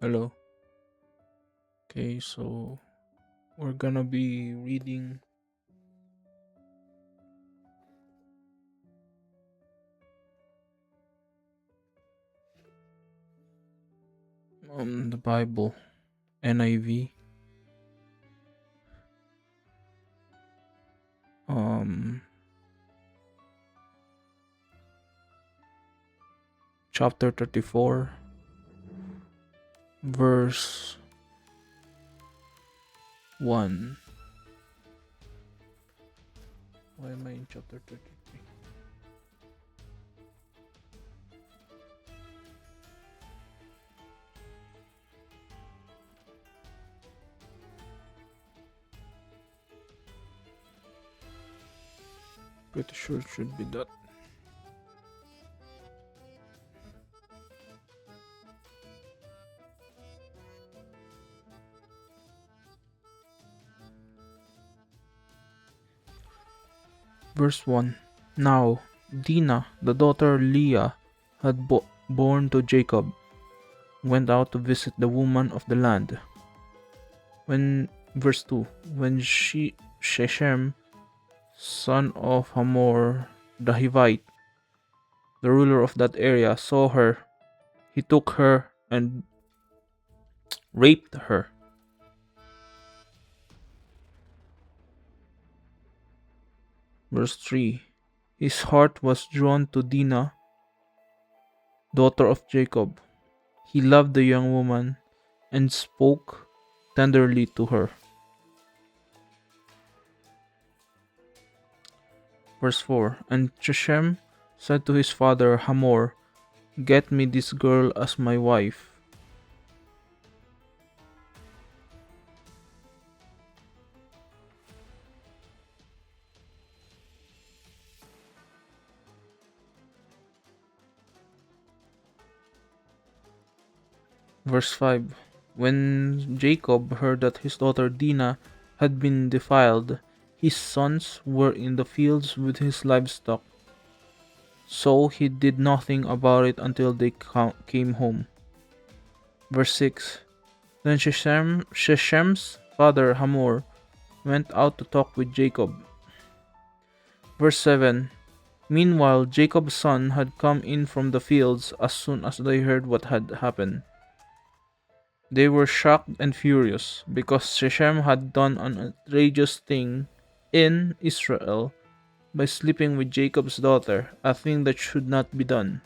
Hello. Okay, so we're gonna be reading the Bible, NIV, um chapter 34, verse 1. Why am I in chapter 33? Pretty sure it should be that. Verse 1. Now, Dinah, the daughter Leah, had born to Jacob, went out to visit the woman of the land. When verse 2. When Shechem, son of Hamor the Hivite, the ruler of that area, saw her, he took her and raped her. Verse 3. His heart was drawn to Dinah, daughter of Jacob. He loved the young woman and spoke tenderly to her. Verse 4. And Shechem said to his father Hamor, get me this girl as my wife. Verse 5. When Jacob heard that his daughter Dinah had been defiled, his sons were in the fields with his livestock. So he did nothing about it until they came home. Verse 6. Then Shechem's father Hamor went out to talk with Jacob. Verse 7. Meanwhile, Jacob's son had come in from the fields as soon as they heard what had happened. They were shocked and furious because Shechem had done an outrageous thing in Israel by sleeping with Jacob's daughter, a thing that should not be done.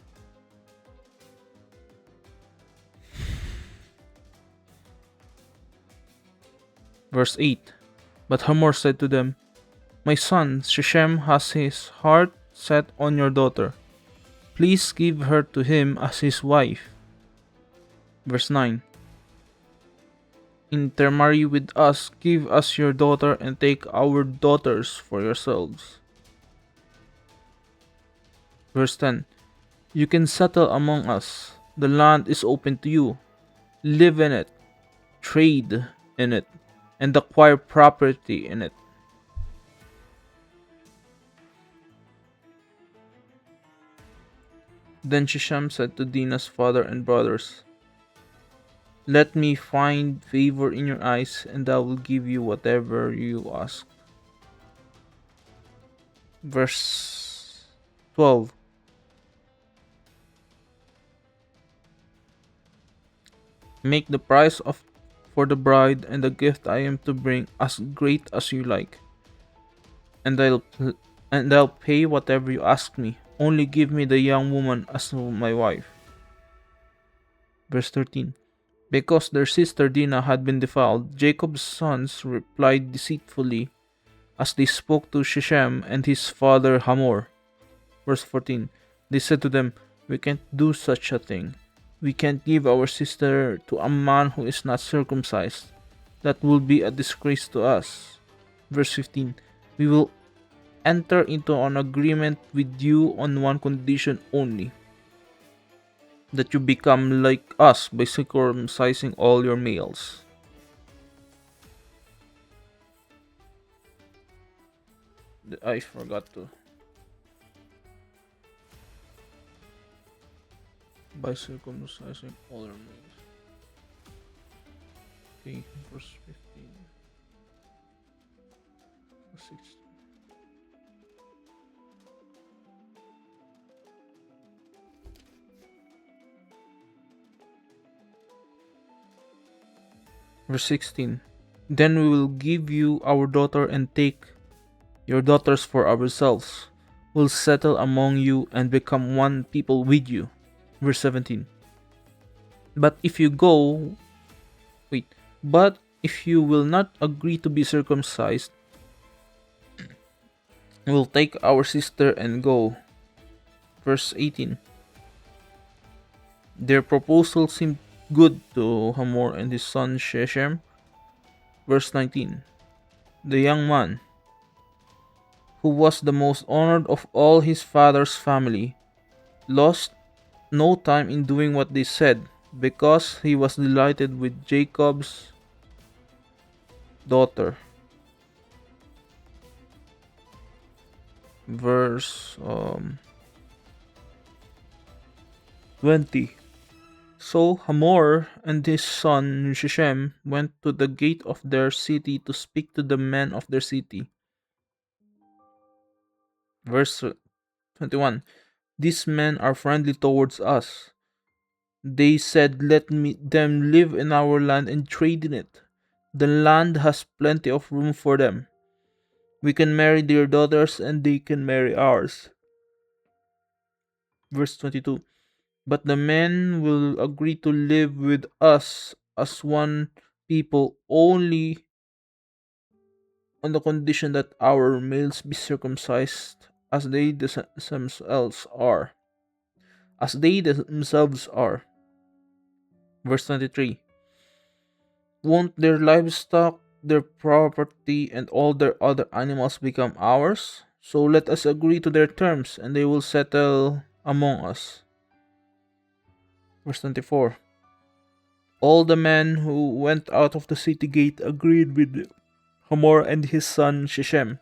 Verse 8. But Hamor said to them, my son, Shechem has his heart set on your daughter. Please give her to him as his wife. Verse 9. Intermarry with us, give us your daughter, and take our daughters for yourselves. Verse 10. You can settle among us. The land is open to you. Live in it, trade in it, and acquire property in it. Then Shechem said to Dinah's father and brothers, let me find favor in your eyes, and I will give you whatever you ask. Verse 12. Make the price for the bride and the gift I am to bring as great as you like, and I'll pay whatever you ask me. Only give me the young woman as my wife. Verse 13. Because their sister Dinah had been defiled, Jacob's sons replied deceitfully as they spoke to Shechem and his father Hamor. Verse 14. They said to them, we can't do such a thing. We can't give our sister to a man who is not circumcised. That will be a disgrace to us. Verse 15. We will enter into an agreement with you on one condition only, that you become like us by circumcising all your males. I forgot to. By circumcising all your males. Okay, verse 15, verse 16. Verse 16. Then we will give you our daughter and take your daughters for ourselves. We'll settle among you and become one people with you. Verse 17. But if you go, wait, but if you will not agree to be circumcised, we'll take our sister and go. Verse 18. Their proposal seemed good to Hamor and his son Shechem. Verse 19. The young man, who was the most honored of all his father's family, lost no time in doing what they said, because he was delighted with Jacob's daughter. Verse 20. So Hamor and his son Shechem went to the gate of their city to speak to the men of their city. Verse 21. These men are friendly towards us. They said, them live in our land and trade in it. The land has plenty of room for them. We can marry their daughters and they can marry ours. Verse 22. But the men will agree to live with us as one people only on the condition that our males be circumcised themselves are. As they themselves are. Verse 23. Won't their livestock, their property, and all their other animals become ours? So let us agree to their terms, and they will settle among us. Verse 24. All the men who went out of the city gate agreed with Hamor and his son Shechem,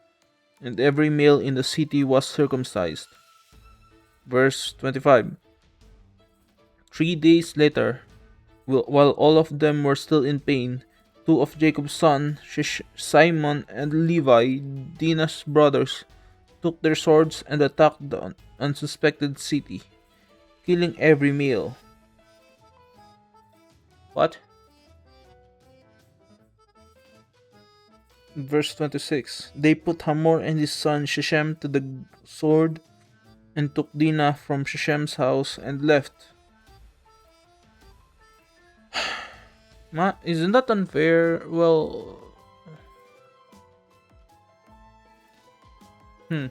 and every male in the city was circumcised. Verse 25. 3 days later, while all of them were still in pain, two of Jacob's sons, Simon and Levi, Dinah's brothers, took their swords and attacked the unsuspected city, killing every male. What? Verse 26. They put Hamor and his son Shechem to the sword and took Dinah from Shechem's house and left. Isn't that unfair? Well, hmm.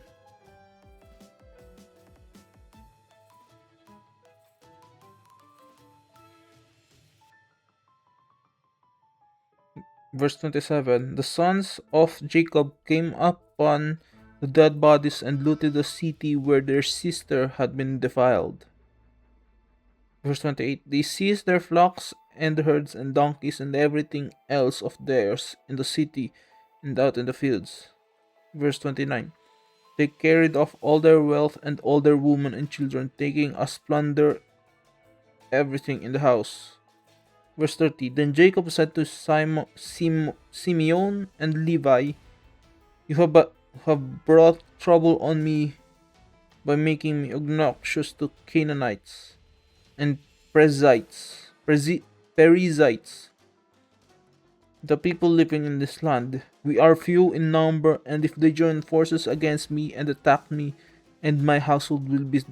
Verse 27. The sons of Jacob came upon the dead bodies and looted the city where their sister had been defiled. Verse 28. They seized their flocks and herds and donkeys and everything else of theirs in the city and out in the fields. Verse 29. They carried off all their wealth and all their women and children, taking as plunder everything in the house. Verse 30. Then Jacob said to Simeon and Levi, You have brought trouble on me by making me obnoxious to Canaanites and Perizzites, the people living in this land. We are few in number, and if they join forces against me and attack me, and my household will be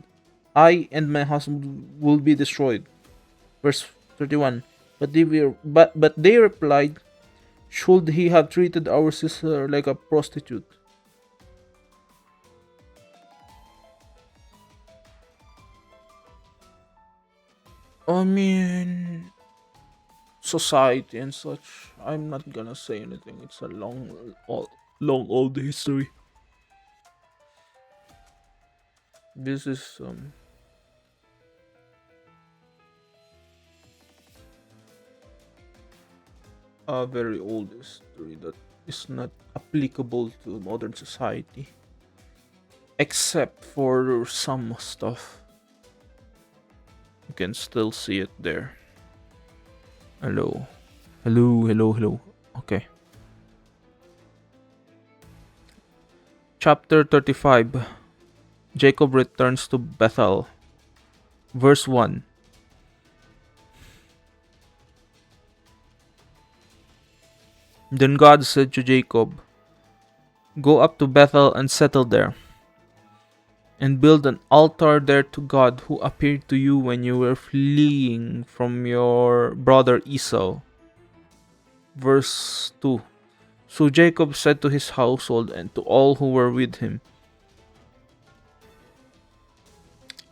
I and my household will be destroyed. Verse 31. But they replied, Should he have treated our sister like a prostitute? I mean, society and such. I'm not gonna say anything. It's a long old history. This is a very old history that is not applicable to modern society, except for some stuff. You can still see it there. Hello. Hello, hello, hello. Okay. Chapter 35. Jacob returns to Bethel. Verse 1. Then God said to Jacob, "Go up to Bethel and settle there, and build an altar there to God who appeared to you when you were fleeing from your brother Esau." Verse 2. So Jacob said to his household and to all who were with him,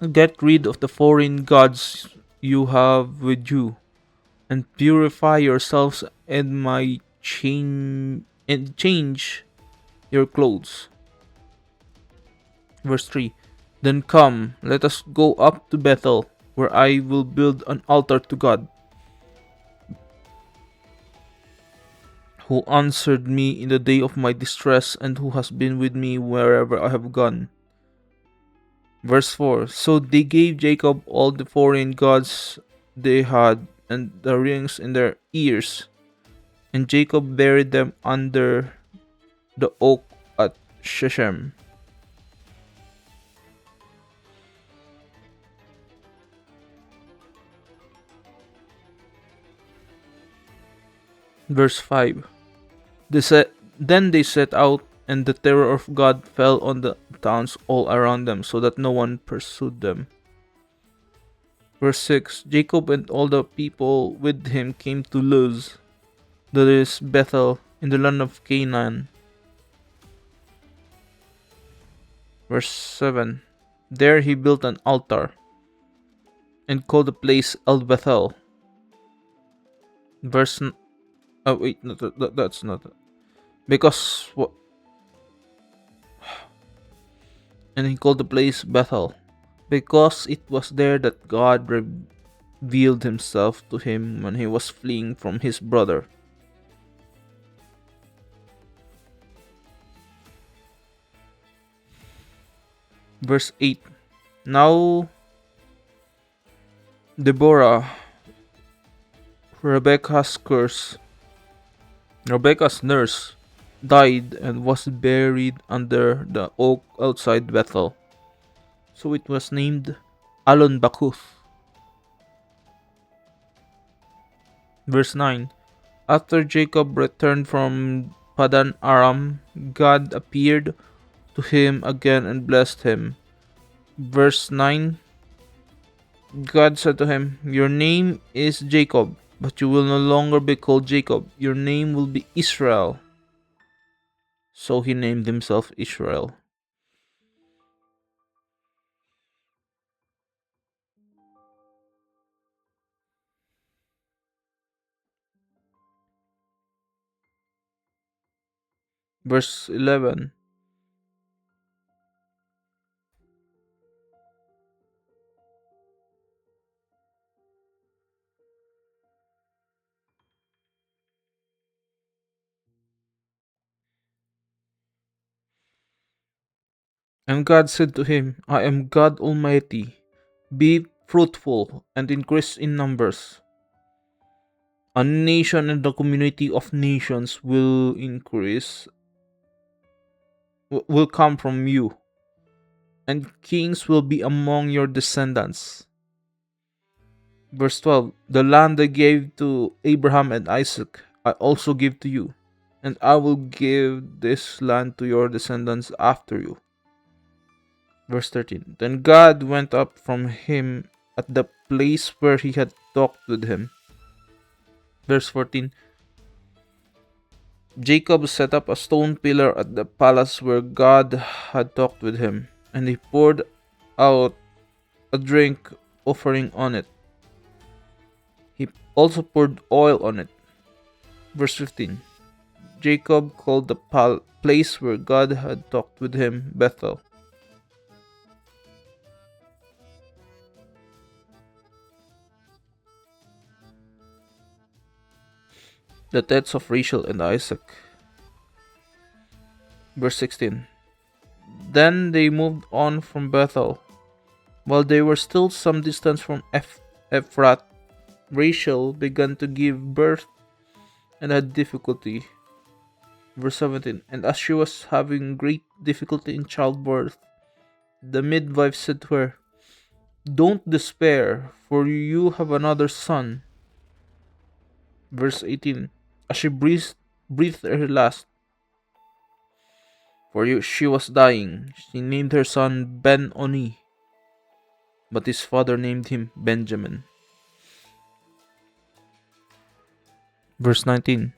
"Get rid of the foreign gods you have with you, and purify yourselves and change your clothes." Verse 3. Then come, let us go up to Bethel, where I will build an altar to God, who answered me in the day of my distress and who has been with me wherever I have gone. Verse 4. So they gave Jacob all the foreign gods they had and the rings in their ears, and Jacob buried them under the oak at Shechem. Verse 5. Then they set out, and the terror of God fell on the towns all around them, so that no one pursued them. Verse 6. Jacob and all the people with him came to Luz, that is Bethel, in the land of Canaan. Verse 7. There he built an altar, and called the place El Bethel. Verse. Oh, wait, no, that's not. Because. And he called the place Bethel, because it was there that God revealed himself to him when he was fleeing from his brother. Verse 8. Now Deborah, Rebecca's curse, Rebecca's nurse, died and was buried under the oak outside Bethel. So it was named Alon Bakuth. Verse 9. After Jacob returned from Padan Aram, God appeared to him again and blessed him. Verse 9. God said to him, "Your name is Jacob, but you will no longer be called Jacob. Your name will be Israel." So he named himself Israel. Verse 11. And God said to him, "I am God Almighty. Be fruitful and increase in numbers. A nation and the community of nations will come from you, and kings will be among your descendants." Verse 12. The land I gave to Abraham and Isaac, I also give to you, and I will give this land to your descendants after you. Verse 13. Then God went up from him at the place where he had talked with him. Verse 14. Jacob set up a stone pillar at the palace where God had talked with him, and he poured out a drink offering on it. He also poured oil on it. Verse 15. Jacob called the place where God had talked with him Bethel. The deaths of Rachel and Isaac. Verse 16. Then they moved on from Bethel. While they were still some distance from Ephrat, Rachel began to give birth and had difficulty. Verse 17. And as she was having great difficulty in childbirth, the midwife said to her, "Don't despair, for you have another son." Verse 18. As she breathed her last, she was dying, she named her son Ben Oni, but his father named him Benjamin. Verse 19.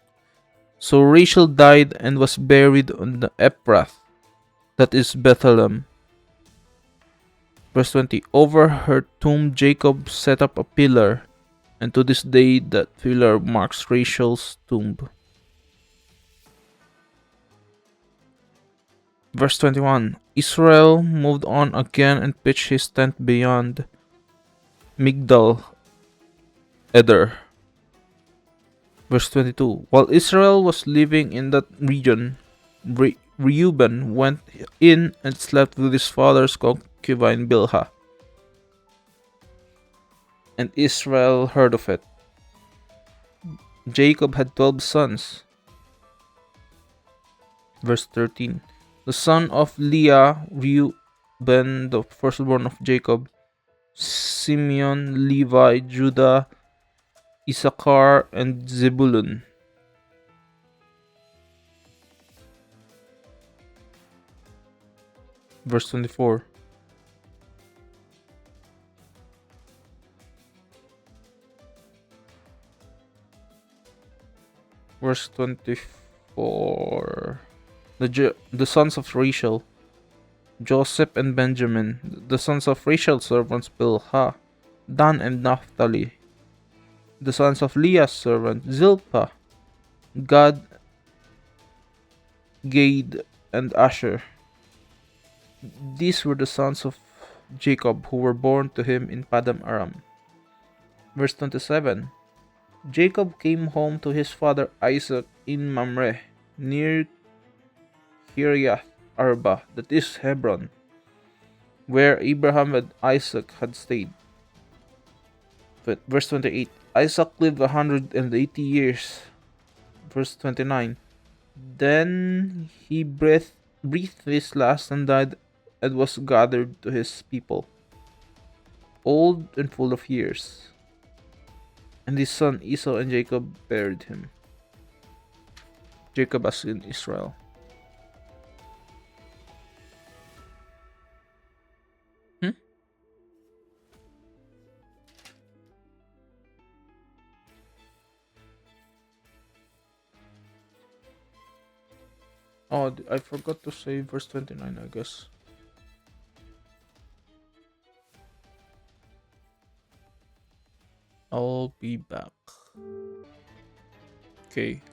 So Rachel died and was buried on the Ephrath, that is Bethlehem. Verse 20. Over her tomb Jacob set up a pillar, and to this day that pillar marks Rachel's tomb. Verse 21. Israel moved on again and pitched his tent beyond Migdal Eder. Verse 22. While Israel was living in that region, Reuben went in and slept with his father's concubine Bilhah. And Israel heard of it. Jacob had 12 sons. Verse 13. The son of Leah, Reuben, the firstborn of Jacob, Simeon, Levi, Judah, Issachar, and Zebulun. Verse 24. Verse 24. The sons of Rachel, Joseph and Benjamin. The sons of Rachel's servants, Bilhah, Dan, and Naphtali. The sons of Leah's servant, Zilpah, Gad, Gad, and Asher. These were the sons of Jacob who were born to him in Padam Aram. Verse 27. Jacob came home to his father Isaac in Mamre, near Kiriath Arba, that is Hebron, where Abraham and Isaac had stayed. But verse 28. Isaac lived 180 years. Verse 29. Then he breathed his last and died and was gathered to his people, old and full of years. And his son Esau and Jacob buried him. Jacob as in Israel. Hmm? Oh, I forgot to say verse 29, I guess. I'll be back. Okay.